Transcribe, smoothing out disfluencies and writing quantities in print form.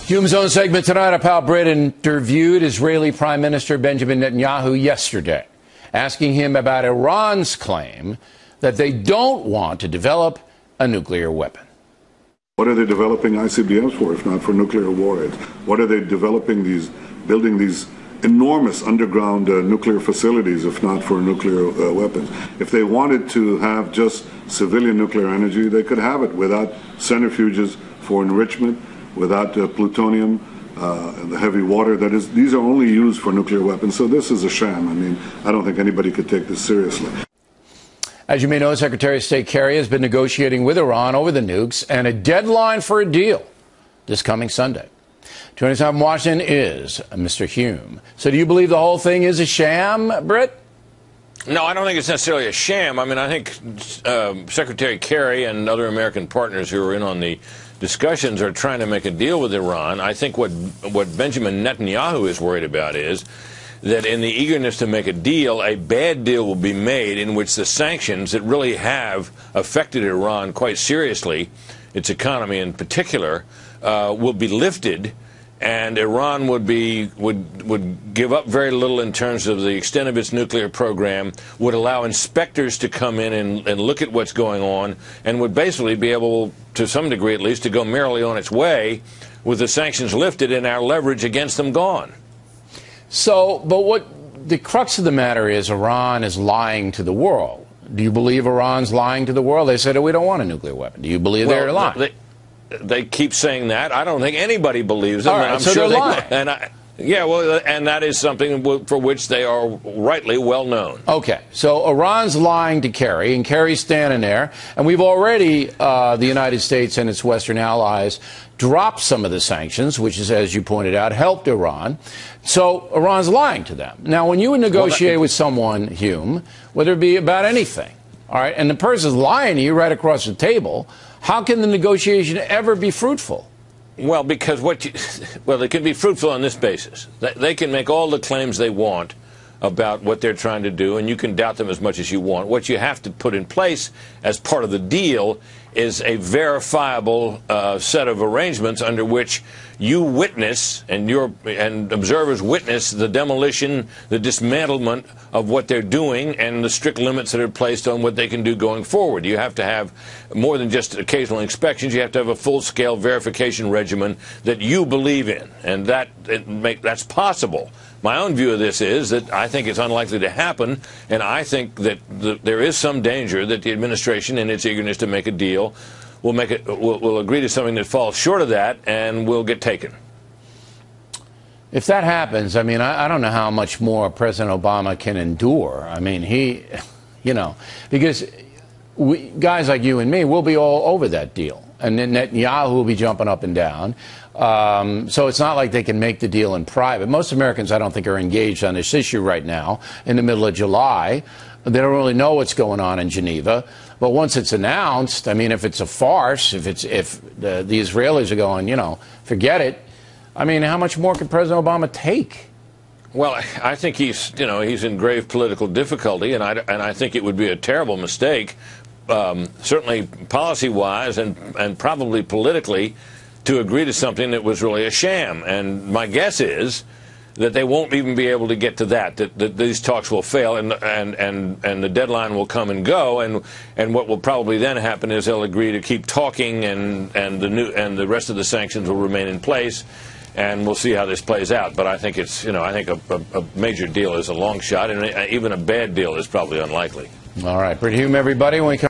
Hume's Own segment tonight. Our pal Britt interviewed Israeli Prime Minister Benjamin Netanyahu yesterday, asking him about Iran's claim that they don't want to develop a nuclear weapon. What are they developing ICBMs for, if not for nuclear warheads? What are they developing building these enormous underground nuclear facilities, if not for nuclear weapons? If they wanted to have just civilian nuclear energy, they could have it without centrifuges for enrichment, without plutonium, and the heavy water. These are only used for nuclear weapons. So this is a sham. I mean, I don't think anybody could take this seriously. As you may know, Secretary of State Kerry has been negotiating with Iran over the nukes and a deadline for a deal this coming Sunday. Joining us from Washington is Mr. Hume. So do you believe the whole thing is a sham, Britt? No, I don't think it's necessarily a sham. I mean, I think Secretary Kerry and other American partners who are in on the discussions are trying to make a deal with Iran. I think what Benjamin Netanyahu is worried about is that in the eagerness to make a deal, a bad deal will be made in which the sanctions that really have affected Iran quite seriously, its economy in particular, will be lifted, and Iran would give up very little in terms of the extent of its nuclear program, would allow inspectors to come in and look at what's going on, and would basically be able, to some degree at least, to go merrily on its way with the sanctions lifted and our leverage against them gone. So, but what the crux of the matter is, Iran is lying to the world. Do you believe Iran's lying to the world? They said, oh, we don't want a nuclear weapon. Do you believe they're lying? They keep saying that. I don't think anybody believes it. All right, I'm so sure they're lying. And that is something for which they are rightly well known. Okay, so Iran's lying to Kerry, and Kerry's standing there, and we've already, the United States and its Western allies, dropped some of the sanctions, which is, as you pointed out, helped Iran. So Iran's lying to them. Now, when you would negotiate with someone, Hume, whether it be about anything, all right, and the person's lying to you right across the table, how can the negotiation ever be fruitful? Well, because it can be fruitful on this basis. They can make all the claims they want about what they're trying to do, and you can doubt them as much as you want. What you have to put in place as part of the deal is a verifiable set of arrangements under which you witness and observers witness the demolition, the dismantlement of what they're doing, and the strict limits that are placed on what they can do going forward. You have to have more than just occasional inspections. You have to have a full-scale verification regimen that you believe in, and that's possible. My own view of this is that I think it's unlikely to happen, and I think that there is some danger that the administration, in its eagerness to make a deal, will agree to something that falls short of that and will get taken. If that happens, I mean, I don't know how much more President Obama can endure. I mean, because guys like you and me, we'll be all over that deal. And then Netanyahu will be jumping up and down. So it's not like they can make the deal in private. Most Americans, I don't think, are engaged on this issue right now in the middle of July. They don't really know what's going on in Geneva. But once it's announced, I mean, if it's a farce, if the Israelis are going, forget it, I mean, how much more can President Obama take? Well, I think he's in grave political difficulty, and I think it would be a terrible mistake, certainly policy-wise and probably politically, to agree to something that was really a sham. And my guess is that they won't even be able to get to that these talks will fail, and the deadline will come and go, and what will probably then happen is they'll agree to keep talking, and the rest of the sanctions will remain in place, and we'll see how this plays out. But I think I think a major deal is a long shot, and even a bad deal is probably unlikely. All right, Britt Hume, everybody. When we come